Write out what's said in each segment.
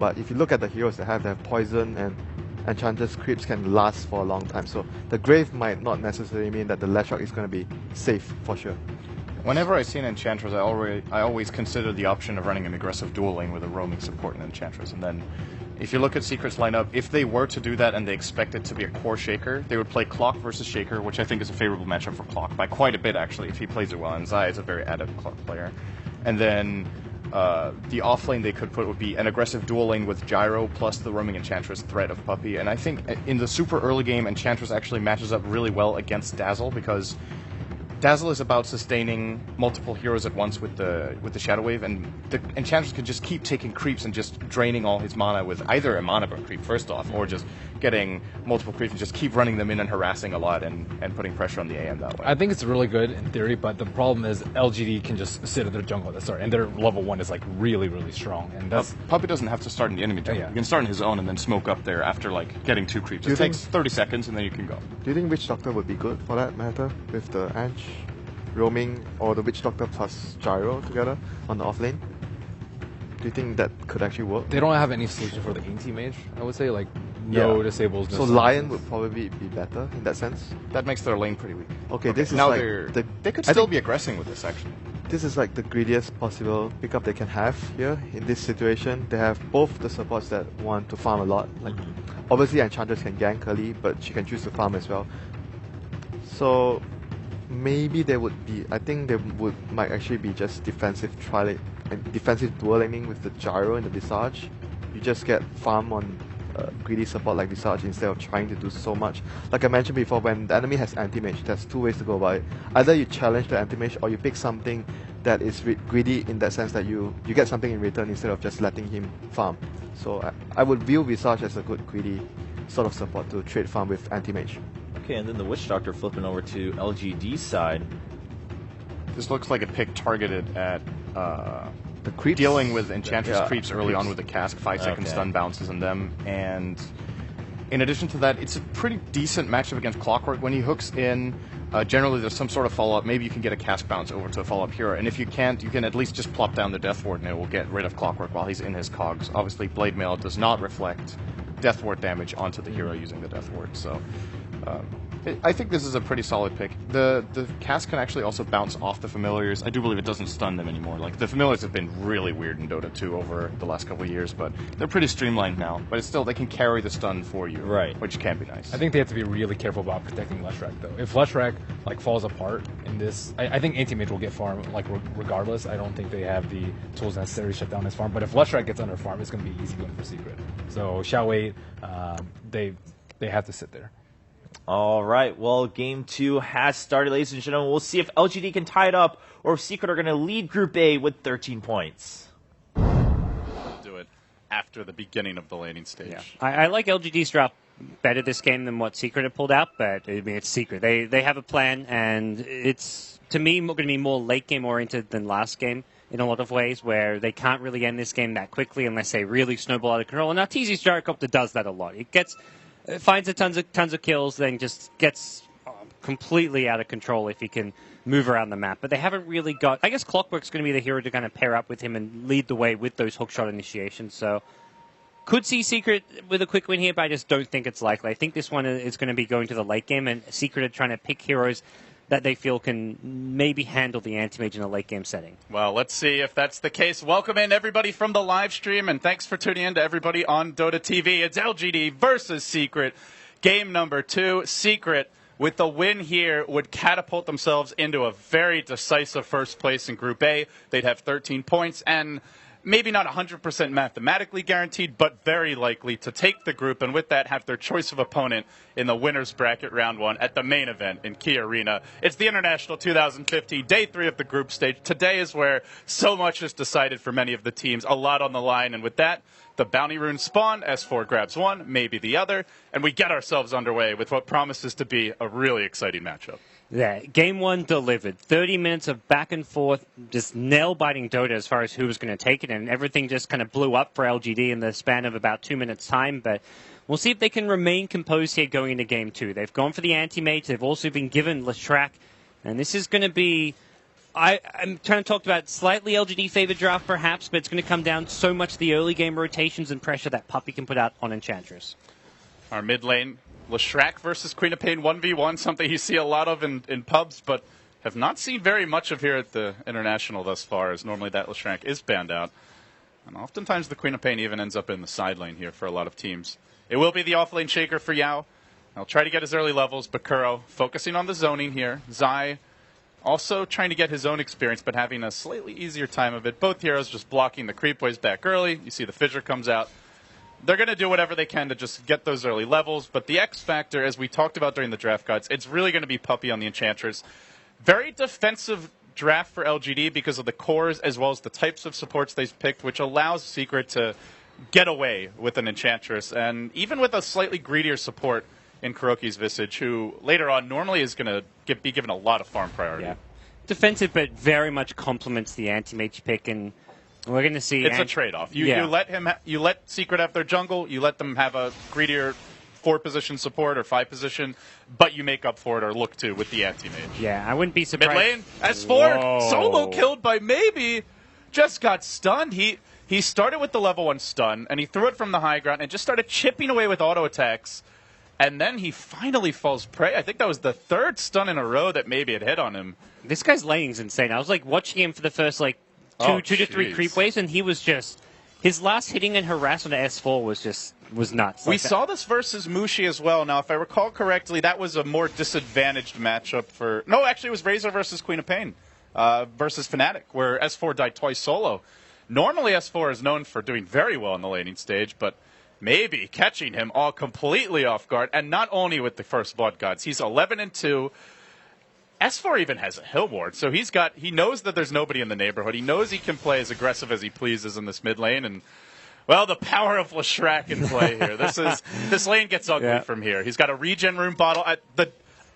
but if you look at the heroes they have poison and Enchantress creeps can last for a long time. So the Grave might not necessarily mean that the Leshrac is going to be safe for sure. Whenever I see an Enchantress, I always consider the option of running an aggressive dual lane with a roaming support and Enchantress. And then, if you look at Secret's lineup, if they were to do that and they expect it to be a core Shaker, they would play Clock versus Shaker, which I think is a favorable matchup for Clock, by quite a bit actually, if he plays it well. And Zai is a very adept Clock player. And then the off lane they could put would be an aggressive dual lane with Gyro plus the roaming Enchantress threat of Puppey. And I think in the super early game, Enchantress actually matches up really well against Dazzle, because Dazzle is about sustaining multiple heroes at once with the Shadow Wave, and the Enchantress can just keep taking creeps and just draining all his mana with either a mana burn creep first off, or just getting multiple creeps and just keep running them in and harassing a lot and putting pressure on the AM that way. I think it's really good in theory, but the problem is LGD can just sit at their jungle at the start, and their level 1 is like really, really strong. And that's Puppey doesn't have to start in the enemy jungle. Yeah. You can start in his own and then smoke up there after like getting 2 creeps. It takes 30 seconds and then you can go. Do you think Witch Doctor would be good for that matter with the Anch roaming, or the Witch Doctor plus Gyro together on the off lane? Do you think that could actually work? They don't have any solution for the anti-mage, I would say, like no disables. No so Lion would probably be better in that sense? That makes their lane pretty weak. Okay, this is now like they could still be aggressing with this actually. This is like the greediest possible pickup they can have here in this situation. They have both the supports that want to farm a lot. Like obviously Enchantress can gank early, but she can choose to farm as well. So maybe they would be, I think they might actually be just defensive defensive dual laning with the Gyro and the Visage. You just get farm on greedy support like Visage instead of trying to do so much. Like I mentioned before, when the enemy has anti-mage, there's 2 ways to go about it. Either you challenge the anti-mage, or you pick something that is greedy in that sense that you get something in return instead of just letting him farm. So I would view Visage as a good greedy sort of support to trade farm with anti-mage. Okay, and then the Witch Doctor flipping over to LGD's side. This looks like a pick targeted at the creeps, dealing with Enchantress creeps early on with the cask, 5-second stun bounces on them, and in addition to that, it's a pretty decent matchup against Clockwork. When he hooks in, generally there's some sort of follow-up. Maybe you can get a cask bounce over to a follow-up hero, and if you can't, you can at least just plop down the Death Ward and it will get rid of Clockwork while he's in his cogs. Obviously, Blade Mail does not reflect Death Ward damage onto the hero using the Death Ward, so I think this is a pretty solid pick. The cast can actually also bounce off the familiars. I do believe it doesn't stun them anymore. Like the familiars have been really weird in Dota 2 over the last couple of years, but they're pretty streamlined now. But it's still, they can carry the stun for you, right? Which can be nice. I think they have to be really careful about protecting Leshrac though. If Leshrac like falls apart in this, I think anti-mage will get farm like regardless. I don't think they have the tools necessary to shut down his farm. But if Leshrac gets under farm, it's going to be easy going for Secret. So shall wait. They have to sit there. All right, well, Game 2 has started, ladies and gentlemen. We'll see if LGD can tie it up or if Secret are going to lead Group A with 13 points. Do it after the beginning of the laning stage. Yeah. I like LGD's drop better this game than what Secret had pulled out, but I mean, it's Secret. They have a plan, and it's, to me, going to be more late game oriented than last game in a lot of ways, where they can't really end this game that quickly unless they really snowball out of control. And now TZ's Gyrocopter does that a lot. It finds a tons of kills, then just gets completely out of control if he can move around the map. But they haven't really got... I guess Clockwork's going to be the hero to kind of pair up with him and lead the way with those hookshot initiations. So could see Secret with a quick win here, but I just don't think it's likely. I think this one is going to be going to the late game, and Secret are trying to pick heroes that they feel can maybe handle the anti-mage in a late game setting. Well, let's see if that's the case. Welcome in everybody from the live stream, and thanks for tuning in to everybody on Dota TV. It's LGD versus Secret. Game number 2. Secret, with the win here, would catapult themselves into a very decisive first place in Group A. They'd have 13 points, and maybe not 100% mathematically guaranteed, but very likely to take the group, and with that have their choice of opponent in the winner's bracket round 1 at the main event in Key Arena. It's the International 2015, day 3 of the group stage. Today is where so much is decided for many of the teams, a lot on the line, and with that, the bounty runes spawn, S4 grabs one, maybe the other, and we get ourselves underway with what promises to be a really exciting matchup. Yeah, Game 1 delivered. 30 minutes of back and forth, just nail-biting Dota as far as who was going to take it, and everything just kind of blew up for LGD in the span of about 2 minutes' time, but we'll see if they can remain composed here going into Game 2. They've gone for the anti-mage, they've also been given Leshrac, and this is going to be I'm trying to talk about slightly LGD favored draft perhaps, but it's going to come down so much to the early game rotations and pressure that Puppey can put out on Enchantress. Our mid lane, Leshrac versus Queen of Pain 1v1, something you see a lot of in pubs, but have not seen very much of here at the International thus far, as normally that Leshrac is banned out. And oftentimes the Queen of Pain even ends up in the side lane here for a lot of teams. It will be the off-lane shaker for Yao. He'll try to get his early levels. Bakuro focusing on the zoning here. Zai also trying to get his own experience, but having a slightly easier time of it. Both heroes just blocking the creep waves back early. You see the fissure comes out. They're going to do whatever they can to just get those early levels. But the X factor, as we talked about during the draft guides, it's really going to be Puppey on the Enchantress. Very defensive draft for LGD because of the cores as well as the types of supports they've picked, which allows Secret to get away with an Enchantress. And even with a slightly greedier support in Kuroki's Visage, who later on normally is going to be given a lot of farm priority. Yeah. Defensive, but very much complements the anti-mage pick, and we're going to see... It's a trade-off. You let Secret have their jungle, you let them have a greedier 4-position support or 5-position, but you make up for it or look to with the anti-mage. Yeah, I wouldn't be surprised. Mid lane, S4, solo killed by maybe, just got stunned. He started with the level 1 stun, and he threw it from the high ground and just started chipping away with auto attacks. And then he finally falls prey. I think that was the 3rd stun in a row that maybe had hit on him. This guy's laning's insane. I was like watching him for the first two to three creep waves, and he was just... His last hitting and harass on the S4 was nuts. We saw this versus Mushi as well. Now, if I recall correctly, that was a more disadvantaged matchup for... No, actually, it was Razor versus Queen of Pain versus Fnatic, where S4 died twice solo. Normally, S4 is known for doing very well on the laning stage, but maybe catching him all completely off guard, and not only with the first Blood Gods. He's 11-2. S4 even has a hill ward, so he knows that there's nobody in the neighborhood. He knows he can play as aggressive as he pleases in this mid lane, and well, the power of Leshrac in play here. This lane gets ugly from here. He's got a regen room bottle.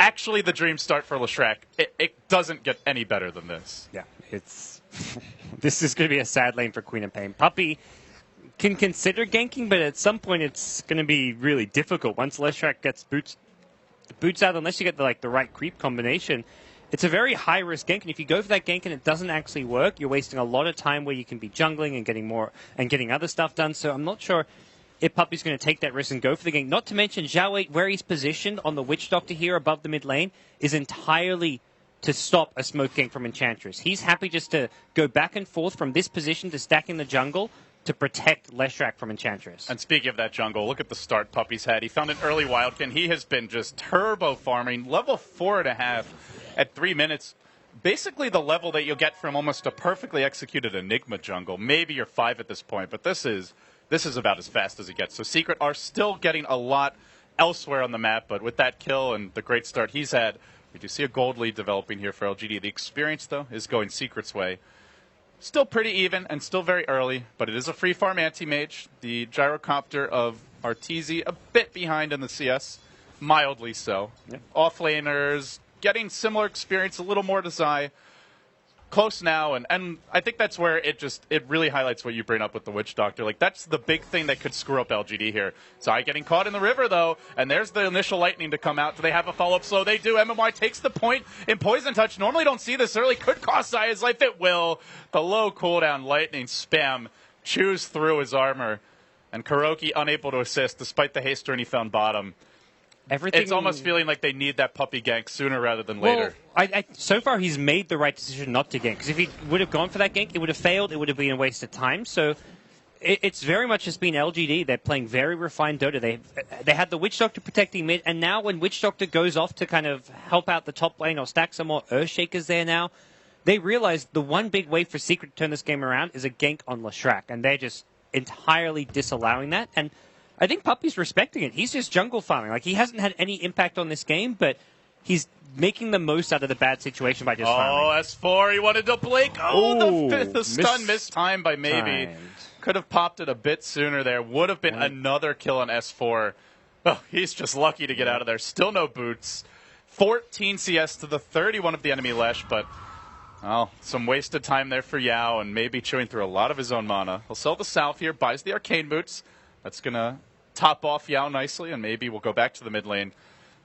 Actually, the dream start for Leshrac. It doesn't get any better than this. Yeah, it's this is going to be a sad lane for Queen of Pain. Puppey can consider ganking, but at some point it's going to be really difficult once Leshrac gets boots out, unless you get the right creep combination. It's a very high risk gank, and if you go for that gank and it doesn't actually work, you're wasting a lot of time where you can be jungling and getting other stuff done. So I'm not sure if Puppey's going to take that risk and go for the gank. Not to mention Zhao 8, where he's positioned on the Witch Doctor here above the mid lane, is entirely to stop a smoke gank from Enchantress. He's happy just to go back and forth from this position to stack in the jungle to protect Leshrac from Enchantress. And speaking of that jungle, look at the start Puppey's had. He found an early wildkin. He has been just turbo farming, level 4.5 at 3 minutes. Basically the level that you'll get from almost a perfectly executed Enigma jungle. Maybe you're 5 at this point, but this is about as fast as it gets. So Secret are still getting a lot elsewhere on the map, but with that kill and the great start he's had, we do see a gold lead developing here for LGD. The experience, though, is going Secret's way. Still pretty even and still very early, but it is a free farm anti-mage. The gyrocopter of Arteezy a bit behind in the CS, mildly so. Yep. Offlaners getting similar experience, a little more to Zai. Close now, and I think that's where it really highlights what you bring up with the Witch Doctor. Like, that's the big thing that could screw up LGD here. Zai getting caught in the river, though, and there's the initial lightning to come out. Do they have a follow-up slow? They do. MMY takes the point in Poison Touch. Normally don't see this early. Could cost Zai his life. It will. The low cooldown lightning spam chews through his armor, and Kuroki unable to assist despite the haste turn he found bottom. It's almost feeling like they need that Puppey gank sooner rather than later. So far, he's made the right decision not to gank. Because if he would have gone for that gank, it would have failed. It would have been a waste of time. So it's very much just been LGD. They're playing very refined Dota. They had the Witch Doctor protecting mid, and now when Witch Doctor goes off to kind of help out the top lane or stack some more Earthshakers there now, they realize the one big way for Secret to turn this game around is a gank on Leshrac, and they're just entirely disallowing that. And I think Puppey's respecting it. He's just jungle farming. Like, he hasn't had any impact on this game, but he's making the most out of the bad situation by just farming. Oh, S4, he wanted to blink. The stun missed time by maybe. Could have popped it a bit sooner there. Would have been another kill on S4. Oh, he's just lucky to get out of there. Still no boots. 14 CS to the 31 of the enemy Lesh, but some wasted time there for Yao, and maybe chewing through a lot of his own mana. He'll sell the Salve here, buys the Arcane Boots. That's going to top off Yao nicely, and maybe we'll go back to the mid lane.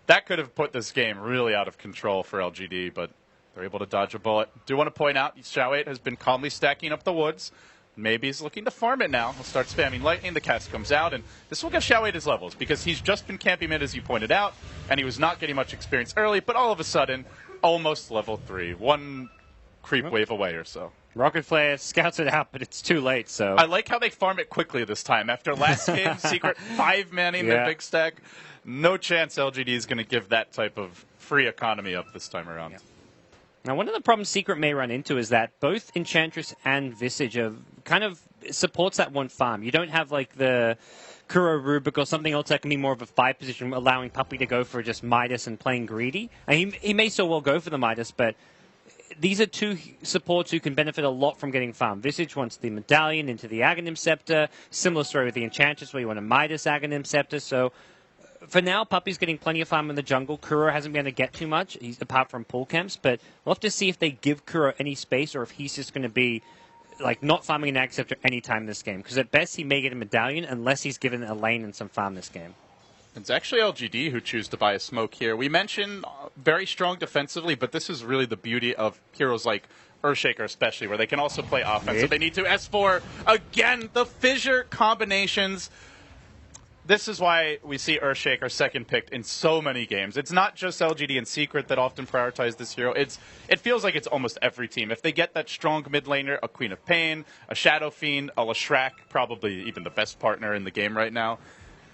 That could have put this game really out of control for LGD, but They're able to dodge a bullet. Do want to point out, Xiao8 has been calmly stacking up the woods. Maybe he's looking to farm it now. He'll start spamming lightning. The cast comes out, and this will give Xiao8 his levels because he's just been camping mid, as you pointed out, and he was not getting much experience early, but all of a sudden, almost level 3. One creep wave away or so. Rocket Flare scouts it out, but it's too late, so... I like how they farm it quickly this time. After last game, Secret 5-manning their big stack. No chance LGD is going to give that type of free economy up this time around. Yeah. Now, one of the problems Secret may run into is that both Enchantress and Visage are kind of supports that one farm. You don't have like the Kuro Rubik or something else that can be more of a 5 position, allowing Puppey to go for just Midas and playing greedy. And he may so well go for the Midas, but these are two supports who can benefit a lot from getting farm. Visage wants the Medallion into the Aghanim Scepter. Similar story with the Enchantress where you want a Midas Aghanim Scepter. So for now, Puppey's getting plenty of farm in the jungle. Kuro hasn't been able to get too much, apart from pull camps. But we'll have to see if they give Kuro any space or if he's just going to be like not farming an Ag Scepter any time this game. Because at best, he may get a Medallion unless he's given a lane and some farm this game. It's actually LGD who choose to buy a smoke here. We mentioned very strong defensively, but this is really the beauty of heroes like Earthshaker especially, where they can also play offense if they need to. S4, again, the fissure combinations. This is why we see Earthshaker second picked in so many games. It's not just LGD and Secret that often prioritize this hero. It feels like it's almost every team. If they get that strong mid laner, a Queen of Pain, a Shadow Fiend, a Leshrac, probably even the best partner in the game right now,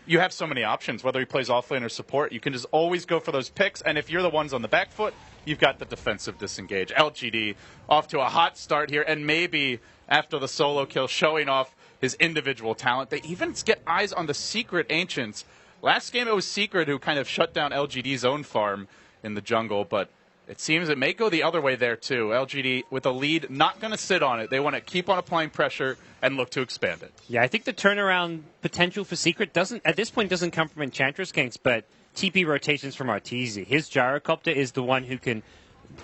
you have so many options. Whether he plays offlane or support, you can just always go for those picks. And if you're the ones on the back foot, you've got the defensive disengage. LGD off to a hot start here, and maybe after the solo kill showing off his individual talent. They even get eyes on the Secret Ancients. Last game it was Secret who kind of shut down LGD's own farm in the jungle, but it seems it may go the other way there too. LGD with a lead, not going to sit on it. They want to keep on applying pressure and look to expand it. Yeah, I think the turnaround potential for Secret at this point doesn't come from Enchantress ganks, but TP rotations from Arteezy. His Gyrocopter is the one who can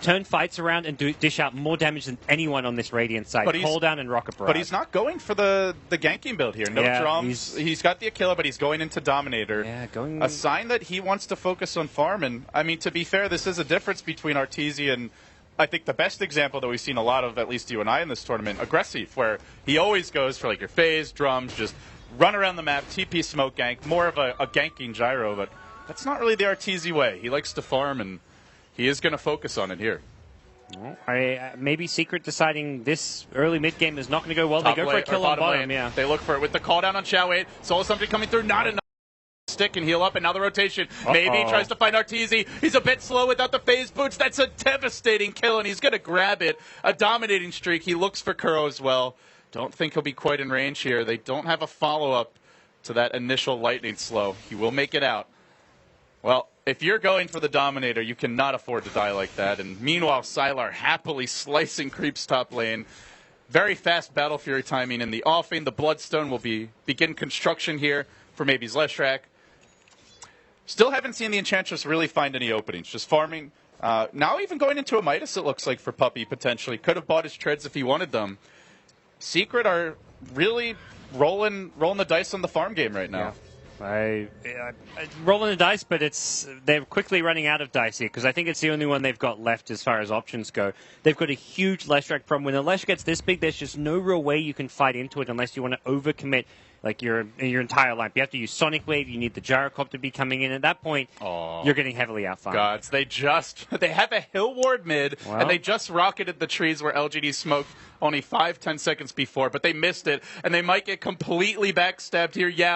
turn fights around and dish out more damage than anyone on this Radiant side. Hold down and Rocket Barrage. But he's not going for the ganking build here. No drums. He's got the Aquila, but he's going into Dominator. Yeah, a sign that he wants to focus on farm. And, I mean, to be fair, this is a difference between Arteezy and I think the best example that we've seen a lot of, at least you and I in this tournament, Aggressive, where he always goes for like your phase, drums, just run around the map, TP smoke gank, more of a ganking gyro, but that's not really the Arteezy way. He likes to farm, and he is going to focus on it here. Maybe Secret deciding this early mid game is not going to go well. They go for a kill on bottom, yeah. They look for it with the call down on Xiao8. Soul Assumption coming through, not enough. Stick and heal up, and now the rotation. Maybe he tries to find Arteezy. He's a bit slow without the phase boots. That's a devastating kill, and he's going to grab it. A dominating streak. He looks for Kuro as well. Don't think he'll be quite in range here. They don't have a follow-up to that initial lightning slow. He will make it out. Well, if you're going for the Dominator, you cannot afford to die like that. And meanwhile, Sylar happily slicing creeps top lane. Very fast Battle Fury timing in the offing. The Bloodstone will begin construction here for maybe Leshrac. Still haven't seen the Enchantress really find any openings. Just farming. Now even going into a Midas, it looks like, for Puppey, potentially. Could have bought his treads if he wanted them. Secret are really rolling the dice on the farm game right now. Yeah. Rolling the dice, but they're quickly running out of dice here because I think it's the only one they've got left as far as options go. They've got a huge Leshrac problem. When the Lesh gets this big, there's just no real way you can fight into it unless you want to overcommit like your entire lineup. You have to use Sonic Wave. You need the Gyrocopter to be coming in. At that point, you're getting heavily outfarmed. Gods, they have a hill ward mid, and they just rocketed the trees where LGD smoked only 5-10 seconds before, but they missed it, and they might get completely backstabbed here. Yeah.